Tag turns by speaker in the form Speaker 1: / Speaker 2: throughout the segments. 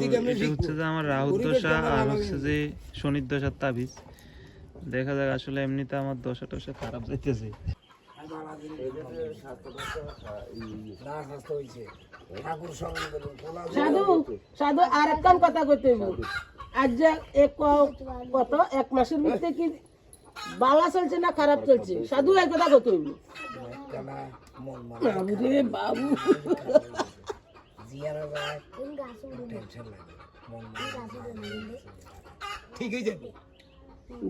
Speaker 1: এটা হচ্ছে যে আমার রাহুর দশা আর হচ্ছে যে শনির দশার তাবিজ। দেখা যাক আসলে এমনিতে আমার দশা টশা খারাপ যাইতেছে।
Speaker 2: সাধু আর একটা কথা কইতে আজ যে কত এক মাসের মধ্যে কি বালা চলছে না খারাপ চলছে? সাধু এক কথা কইতে রে বাবু
Speaker 3: ঠিক হয়ে যাবে।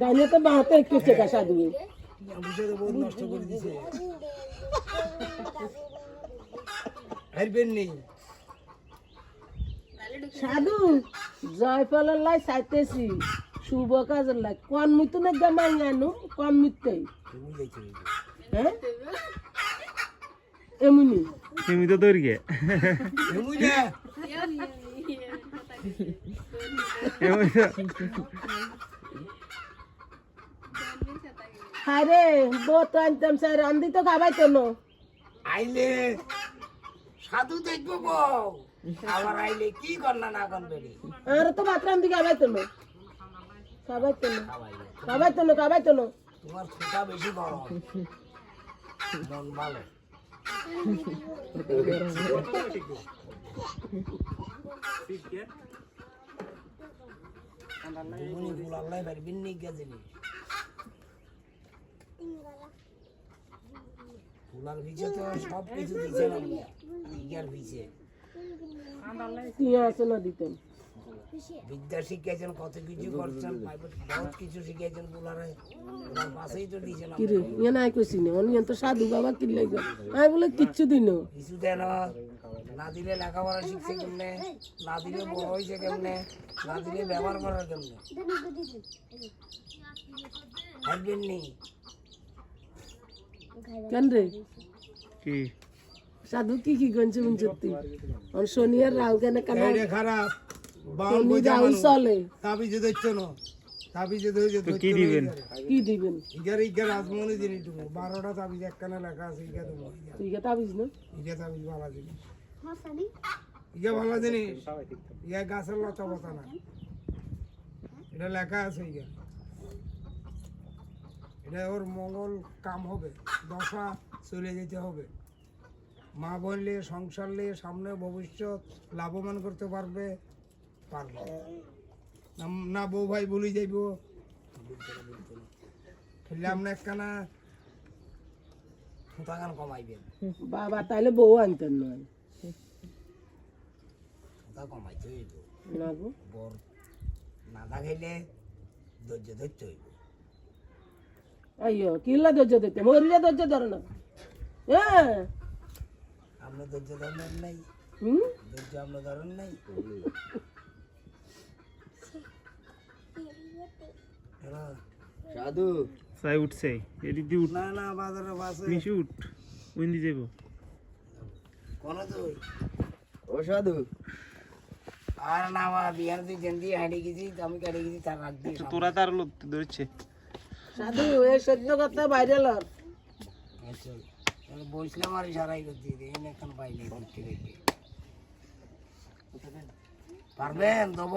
Speaker 2: গানে তো বাহাতে একটু চেকা সাধু
Speaker 3: নষ্ট করে দিছে হারবেন নেই
Speaker 2: সাধু জয়ফলের লাই চাইতেছি শুভ কাজের লাই কোন মিতু না জামাই আনু কোন মিতই হ্যাঁ এমনি
Speaker 1: তুমি তো দৌড় গে আরে বো তো আনতাম স্যার আন্দি তো খাবাই তো নো
Speaker 3: আইলে সাধু দেখবো বউ আবার আইলে কি করনা না করবে
Speaker 2: আর তো মাত্র আন্দি খাবাই তো নো খাবাই তো নো খাবাই তো নো খাবাই তো নো
Speaker 3: তোমার ছোটা বেশি বড় মন ভালো ফুলাল্লাই পারবেন নি গেছিনি ফুলার ভিজে তো সব কিছু দিছে না ইয়ার ভিজে
Speaker 2: টিয়া আছে না দিতেন
Speaker 3: বিদ্যা শিখিয়েছেন কত কিছু করছেন বহুত কিছু শিখিয়েছেন ফুলারে ওনার পাশেই তো দিয়েছেন
Speaker 2: কি রে ইয়ে নাই কইছি না অনি তো সাধু বাবা কি লাগবে আমি বলে কিচ্ছু দিন
Speaker 3: কিছু দেন না দিলে লেখাপড়া শিখছে কেমনে না দিলে বড় হয়েছে কেমনে না দিলে ব্যবহার করার কেমনে হারবেন নি
Speaker 2: কেন রে
Speaker 1: কি
Speaker 2: সাধু কি কি গঞ্জে মুঞ্জতি আর সোনিয়ার রাও কেন কেন
Speaker 3: খারাপ
Speaker 2: সোনি রাও চলে
Speaker 3: তাবিজে দেখছো না তাবিজে ধরে
Speaker 1: তো কি দিবেন
Speaker 2: কি দিবেন
Speaker 3: ইগার আজমনি জিনিস দেবো 12টা তাবিজ একখানে লেখা আছে ইগা দেবো
Speaker 2: তুই কে তাবিজ না
Speaker 3: ইগা তাবিজ ভালো জিনিস ইগা ভালো জিনিস ইগা গাছের লতা পাতা না এটা লেখা আছে ইগা এটা ওর মঙ্গল কাম হবে দশা চলে যেতে হবে মা বললে সংসার নিয়ে সামনে ভবিষ্যৎ লাভবান করতে পারবে না বউ ভাই বলি যাইব খেললাম না একখানা ফুটাগান কমাইবেন
Speaker 2: বাবা তাইলে বউ আনতেন নয়
Speaker 3: ফুটা কমাইতে হইব
Speaker 2: না গো
Speaker 3: বর নাদা খাইলে ধৈর্য ধরতে হইব
Speaker 2: আইয়ো কিল্লা ধৈর্য দিতে মরিলে ধৈর্য ধরে না হ্যাঁ
Speaker 3: আমরা ধৈর্য ধরেন নাই ধৈর্য আমরা ধরেন নাই
Speaker 4: সাধু
Speaker 1: সাই উঠছে এদিক দিয়ে উঠ
Speaker 3: না না বাজারে বাসে
Speaker 1: মিশু উঠ উইন্দি যাব
Speaker 3: কোন তুই
Speaker 4: ও সাধু
Speaker 3: আর না আমার বিয়ার তুই জেন্দি হাঁড়ি গেছি আমি কাটে গেছি তার রাখ দিয়ে
Speaker 1: তোরা তার লোক ধরছে
Speaker 2: সাধু এ সত্য কথা ভাইরাল আর
Speaker 3: বসলাম আর ইশারাই করতে দিই এখন পাইনি ঘুরতে দেখি পারবেন দেব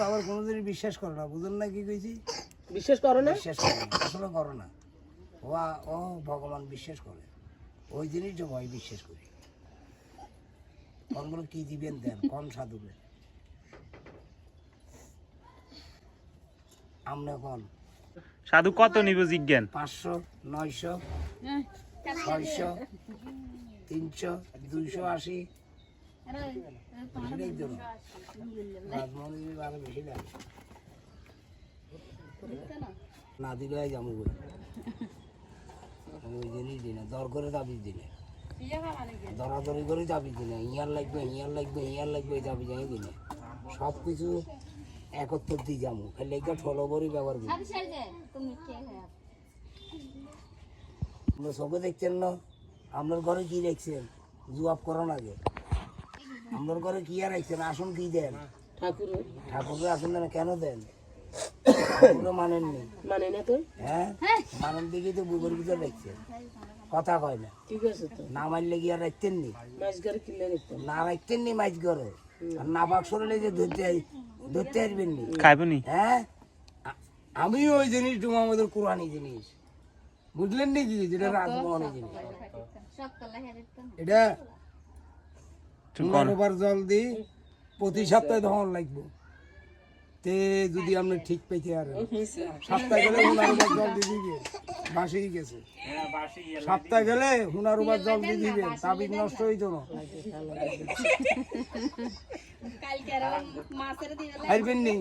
Speaker 3: আবার কোনোদিনই বিশ্বাস করো না বুঝুন না কি কইছি
Speaker 2: বিশ্বাস করো না
Speaker 3: বিশ্বাস করো না আসলে করো না ও ভগবান বিশ্বাস করে ওই জিনিসটা ভয় বিশ্বাস করি কোনগুলো কি দিবেন দেন কম সাধুবে আমরা কোন
Speaker 1: সাধু কত নিব জিজ্ঞান
Speaker 3: 500 900 600 300 280 না দিলে যাবো ওই জিনিস দিনে দর করে তাবিজ দিনে দরাদরি করে তাবিজ দিনে ইয়ার লাগবে ইয়ার লাগবে ইয়ার লাগবে তাবিজ যাই দিনে সব কিছু একত্র দিয়ে যাবো খালি একটা ঠলো বড়ি ব্যবহার করি আপনার চোখে দেখছেন না আপনার ঘরে কি দেখছেন জবাব করার আগে আপনার ঘরে কি আর রাখছেন আসন কি দেন
Speaker 2: ঠাকুর
Speaker 3: ঠাকুরের আসন দেন কেন দেন ঠাকুরও মানেননি
Speaker 2: মানে না তো
Speaker 3: হ্যাঁ মানেন দিকেই তো বুকের ভিতরে দেখছেন কথা কয় না
Speaker 2: ঠিক আছে তো
Speaker 3: না মারলে গিয়ে রাখতেন নি
Speaker 2: মাছ গাড়ি কিনলে নিতাম
Speaker 3: না রাখতেন নি মাছ ঘরে আর না বাক সরলে যে ধরতে আসবেন নি
Speaker 1: খাইব নি
Speaker 3: হ্যাঁ আমি ওই জিনিস তুমি আমাদের কোরআনি জিনিস বুঝলেন নাকি যেটা রাজমোহনী জিনিস এটা বার জল দি প্রতি সপ্তাহে ধন লাগবে তে যদি আপনি ঠিক পেতে আর সপ্তাহে গেলে হুনারুবার জল দিয়ে দিবেন বাসি গেছে সপ্তাহে গেলে হুনারুবার জল দিয়ে দিবেন তাবিজ নষ্ট হইতো না খাইবেন নি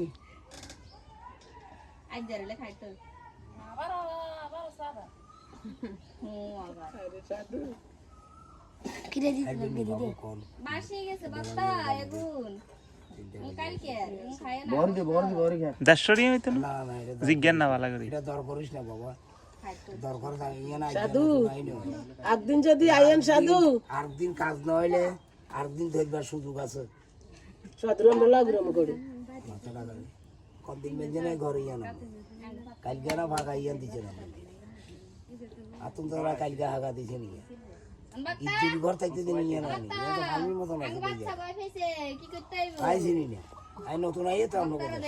Speaker 1: দেড়শো টাকা হইতো না
Speaker 3: না না এটা
Speaker 1: জিজ্ঞান না ভালো করে
Speaker 3: এটা দর করিস না বাবা দরকার ইয়ে না
Speaker 2: সাধু একদিন যদি আইন সাধু
Speaker 3: আর দিন কাজ না হইলে আর দিন ধরবার সুযোগ আছে
Speaker 2: সাধুর আমরা লাগুরাম করি
Speaker 3: মাথা লাগাই কদিন বেঁধে নাই ঘরে ইয়া না কালকে না ভাগা ইয়া দিছে না আতুন তোরা কালকে হাগা দিছে নি ইজ্জত ঘর থাকতে দিন ইয়া না নি আমি মতন আছে পাইছি নি না আই নতুন আইয়ে তো আমরা কথা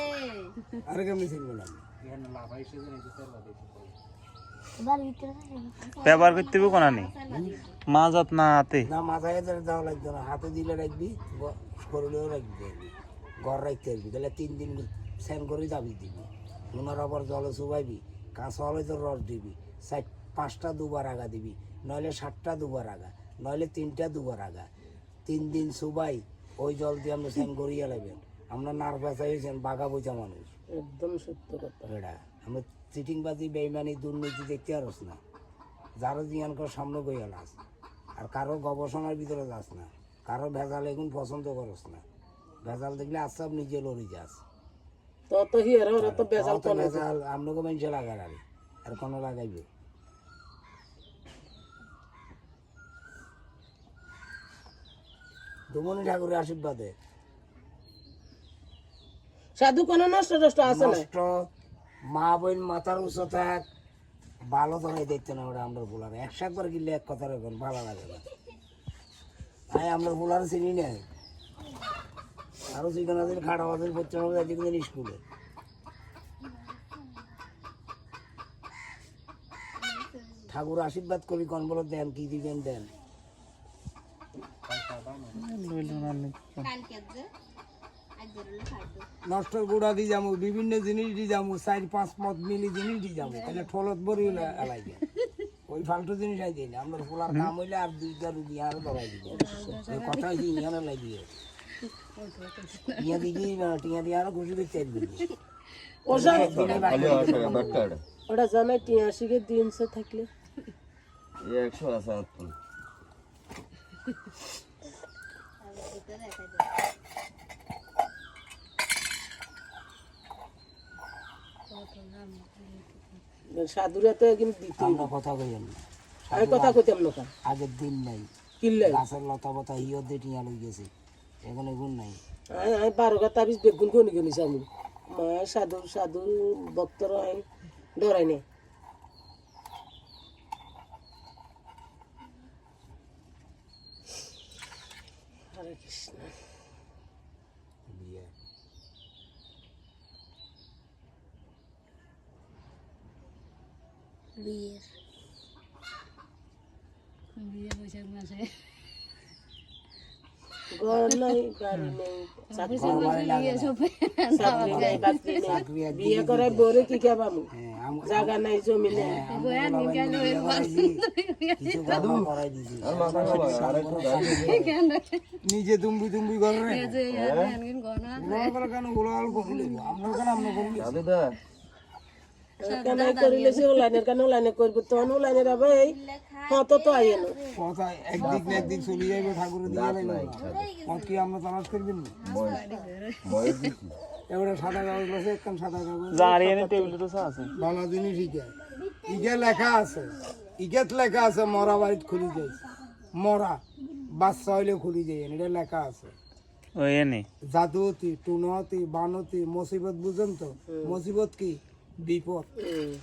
Speaker 3: আরে কেমনি চিনবে না
Speaker 1: ব্যবহার করতে হবে কোনা নেই মাঝত না হাতে
Speaker 3: না মাথায় দেওয়া লাগবে না হাতে দিলে রাখবি শরীরেও রাখবি ঘর রাখতে আসবি তাহলে 3 দিন স্নান করে যাবি দিবি নুনার আবার জলে চুবাইবি কাঁচা হলে তো রস দিবি 5টা দুবার আগা দিবি নইলে 7টা দুবার আগা নইলে 3টা দুবার আগা 3 দিন চুবাই ওই জল দিয়ে আমরা স্নান করিয়ে লাগবেন আমরা নার্ভাস হয়েছেন বাঘা বোঝা মানুষ
Speaker 2: একদম সত্য কথা
Speaker 3: এটা আমরা চিটিংবাজি বেইমানি দুর্নীতি দেখতে আরস না যারও জিয়ান কর সামনে গই আলাস আর কারো গবেষণার ভিতরে যাস না কারো ভেজাল এখন পছন্দ করস না ভেজাল দেখলে আসাব নিজে লড়ি যাস
Speaker 2: তত হিয়ার ওরা তো বেজাল
Speaker 3: তো ভেজাল আপনাকে মানুষে লাগার আর কোনো লাগাইবে দুমনি ঠাকুরের আশীর্বাদে
Speaker 2: সাধু কোনো নষ্ট নষ্ট আছে না
Speaker 3: নষ্ট মা বোন মাথার উঁচু থাক ভালো তো হয় দেখতে না ওরা আমরা বলার একবার গিলে এক কথা রাখবেন ভালো লাগে না তাই আমরা বলার চিনি না আরো চিকেন আছে খাটা আছে পড়তে হবে দেখবেন স্কুলে ঠাকুর আশীর্বাদ করি কোন বলো দেন কি দিবেন দেন নষ্ট গুড়া দিয়ে যাবো বিভিন্ন জিনিস দিয়ে যাবো 4-5 মত মিলি জিনিস দিয়ে যাবো তাহলে ঠলত বড়ি এলাইবে ওই ফালতু জিনিস আই দিই না আমরা ফুলার কাম হইলে আর 2টা রুগী আরো ধরাই দিব এই কথা হইছে ইহানে লাগিয়ে টিয়া দিয়ে আরো খুশি করতে আসবে
Speaker 2: ওটা জামাই টিয়াশিকে দিনছে থাকলে
Speaker 4: 100 আছে আপন
Speaker 2: সাধুরা তো একদিন দিতে
Speaker 3: আমরা কথা কইলাম না
Speaker 2: আমি কথা কইতাম না
Speaker 3: আগের দিন নাই
Speaker 2: কিনলে
Speaker 3: গাছের লতা পাতা হিও দিয়ে টিয়া লই গেছে এখন এগুন নাই
Speaker 2: আমি 12 তাবিজ বেগুন কোনি কিনিস আমি মা সাধু সাধু ভক্তর আইন ডরাই নে হরে কৃষ্ণ
Speaker 3: বিয়ে
Speaker 2: ঘর নাই গাড়ি নেই চাকরি নাই বাকরি নেই বিয়ে করে বরে কি খাবামু জায়গা নাই জমি নেই
Speaker 3: নিজে দুম্বি দুম্বি করে কেন গোলাল করলে আমরা কেন আমরা করলে
Speaker 2: কেন করিলে সে লাইনের কেন লাইনে করবো তখন লাইনের হবে কত তো আইয়ে না
Speaker 3: কথা একদিক না একদিক চলে যাবে ঠাকুরের দিকে লাগবে মত কি আমরা তালাশ করবেন না এবারে সাদা কাগজ আছে একখান সাদা কাগজ
Speaker 1: জারিয়ে নি টেবিলে তো আছে
Speaker 3: বাংলা জিনিস ইকে লেখা আছে ইকেত লেখা আছে মরা বাড়িতে খুলি যাই মরা বাচ্চা হইলে খুলি যাই এটা লেখা আছে
Speaker 1: ওই এনে
Speaker 3: জাদুতি টুনতি বানতি মুসিবত বুঝেন তো মুসিবত কি বিপদ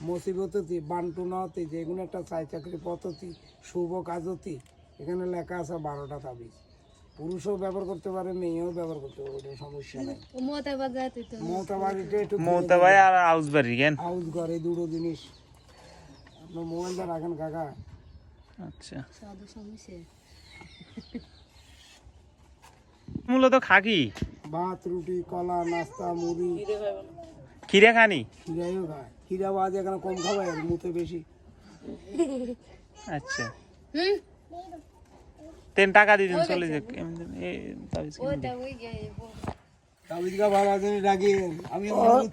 Speaker 3: মুসিবততি বান্টুনাতি যে কোনো একটা চাই চাকরি পদ্ধতি শুভ কাজতি এখানে লেখা আছে 12টা তাবিজ পুরুষও ব্যবহার করতে পারে মেয়েও ব্যবহার করতে পারে কোনো সমস্যা নেই মোতাবাড়িটা একটু
Speaker 1: মমতা ভাই আর হাউস বাড়ি কেন
Speaker 3: হাউস ঘর এই দুটো জিনিস আপনার মোবাইলটা রাখেন কাকা
Speaker 1: আচ্ছা মূলত খাকি
Speaker 3: ভাত রুটি কলা নাস্তা মুড়ি
Speaker 1: খিরা খানি
Speaker 3: খিরাইও খায় খিরা বাজ এখানে কম খাবাই আর মুতে বেশি
Speaker 1: আচ্ছা তেন টাকা দিদিন চলে যাক
Speaker 3: তাবিজকা বাবা জানি রাখেন আমি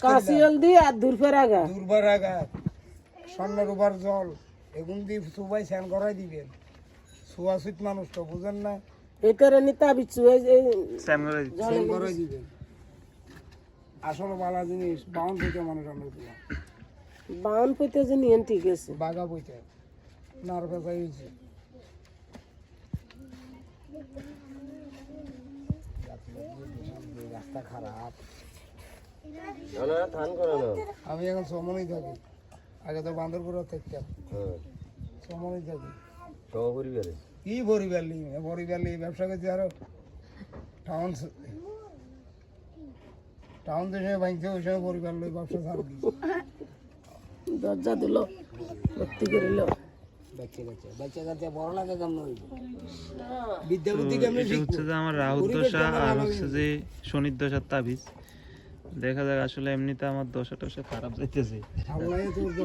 Speaker 2: কাশি হলদি আর দুর্ফের আগা
Speaker 3: দুর্বার আগা স্বর্ণ রূপার জল এগুন দিয়ে সবাই স্নান করাই দিবেন সুয়াসিত মানুষ তো বুঝেন না
Speaker 2: এটার নিতা বিচ্ছু
Speaker 3: স্নান করাই দিবেন আসলে বালা জিনিস বাউন থেকে মানুষ আমরা দিলাম
Speaker 2: বাউন পইতে যে নিয়েন ঠিক আছে
Speaker 3: বাগা বইতে নারকা চাইছে রাস্তা খারাপ
Speaker 4: ধান করে না
Speaker 3: আমি এখন সমনই থাকি আগে তো বান্দরপুর থাকতাম
Speaker 4: হ্যাঁ
Speaker 3: সমনই থাকি
Speaker 4: সব পরিবারে
Speaker 3: কি পরিবারলি ব্যবসা করছি আরো টাউন দেশে ভাঙছে ওই সময় পরিবার লই ব্যবসা ছাড় দিই
Speaker 2: দরজা দিল ভর্তি করিল
Speaker 3: বাচ্চা বড় লাগে কেমন হইব বিদ্যা বুদ্ধি কেমন
Speaker 1: এটা হচ্ছে যে আমার রাহুর দশা আর হচ্ছে যে শনির দশার তাবিজ দেখা যাক আসলে এমনিতে আমার দশা টশা খারাপ যাইতেছে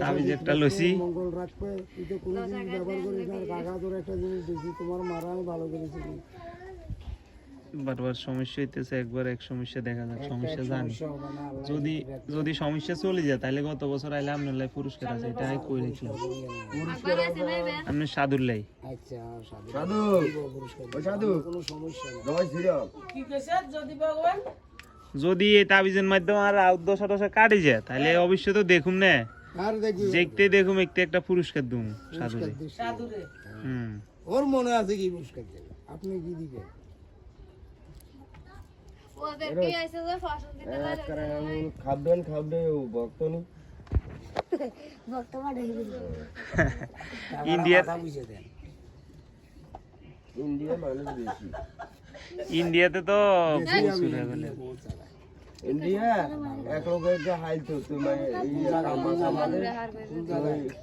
Speaker 1: তাবিজ একটা লইছি
Speaker 3: মঙ্গল রাখবে তুই তো কোনো জিনিস ব্যবহার করিস না কাকা তোর একটা জিনিস দিছি তোমার মারা আমি ভালো করেছি
Speaker 1: বারবার সমস্যা হইতেছে একবার এক সমস্যা দেখা যাক সমস্যা জানি যদি যদি সমস্যা চলে যায় তাহলে গত বছর আইলে আপনার লাই পুরস্কার আছে এটা আমি কই রাখলাম আপনি সাধুর লাই
Speaker 3: আচ্ছা
Speaker 4: সাধু ও সাধু
Speaker 3: কোনো সমস্যা নেই
Speaker 4: জয় শ্রীরাম
Speaker 2: কি কইছে যদি ভগবান
Speaker 1: যদি এই তাবিজের মাধ্যমে আর আউট দশা টশা কাটে যায় তাহলে অবশ্যই তো দেখুন না
Speaker 3: আর দেখি
Speaker 1: দেখতে দেখুম একটু একটা পুরস্কার দুম সাধুরে
Speaker 2: সাধুরে
Speaker 3: ওর মনে আছে কি পুরস্কার দেবে আপনি কি দিবেন
Speaker 4: খাবেন ভক্তনি
Speaker 1: ইন্ডিয়ার
Speaker 3: বুঝে দেন
Speaker 4: ইন্ডিয়া মানুষ বেশি
Speaker 1: ইন্ডিয়াতে তো
Speaker 4: ইন্ডিয়া এক লোকের যে হাইল তো তোমার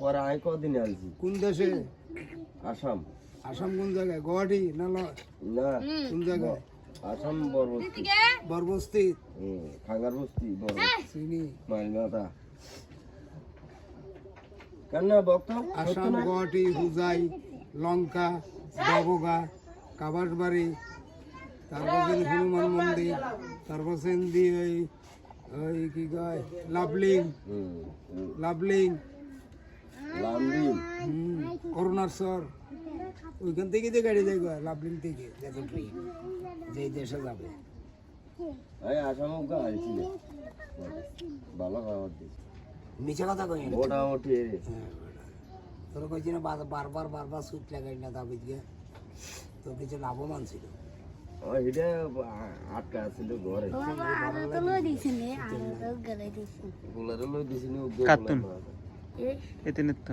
Speaker 4: পরে আয় কদিন আলছি
Speaker 3: কোন দেশে
Speaker 4: আসাম
Speaker 3: আসাম কোন জায়গায় গুয়াহাটি না
Speaker 4: না
Speaker 3: কোন জায়গায়
Speaker 4: আসাম বরবস্তি
Speaker 3: বরবস্তি
Speaker 4: খাঙ্গার বস্তি
Speaker 3: চিনি
Speaker 4: মাইলমাতা কেন ভক্ত
Speaker 3: আসাম গুয়াহাটি হুজাই লঙ্কা ববগা কাবাসবাড়ি তারপর হনুমান মন্দির তারপর সেন্দি ওই কি কয় লাভলিং
Speaker 4: লামদিন
Speaker 3: অরুণাচল ওইখান থেকে যে গাড়ি যাই লাভলিং থেকে যাতে ট্রেন যেই দেশে যাবে
Speaker 4: এই আসামও আইছিল ভালো খাবার দিচ্ছে
Speaker 3: মিছে কথা কই না
Speaker 4: মোটামুটি
Speaker 3: তোর কইছি না বারবার সুট লাগাই না দাবি দিয়ে তো কিছু লাভবান ছিল
Speaker 4: এটা আটকা আছিল ঘরে গোলারে লই দিছিনি
Speaker 1: কাতুন এতে নিত্য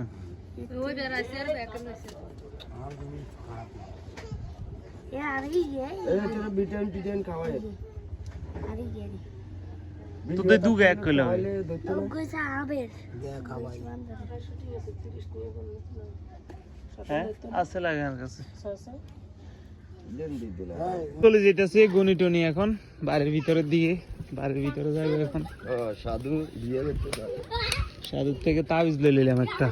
Speaker 4: ভিটামিন টিটামিন খাওয়াই
Speaker 1: তোদের দুগে এক কিলো হ্যাঁ আছে লাগে আমার কাছে চলে যেতেছে গণি টনি এখন বাড়ির ভিতরের দিকে বাড়ির ভিতরে যাবে এখন
Speaker 4: সাধু বিয়ে করতে
Speaker 1: সাধুর থেকে তাবিজ লই নিলাম একটা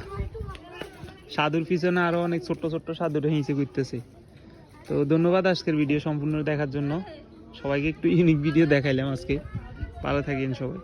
Speaker 1: সাধুর পিছনে আরো অনেক ছোট্ট ছোট্ট সাধুরা হিসেবে করতেছে তো ধন্যবাদ আজকের ভিডিও সম্পূর্ণ দেখার জন্য সবাইকে একটু ইউনিক ভিডিও দেখাইলাম আজকে ভালো থাকেন সবাই।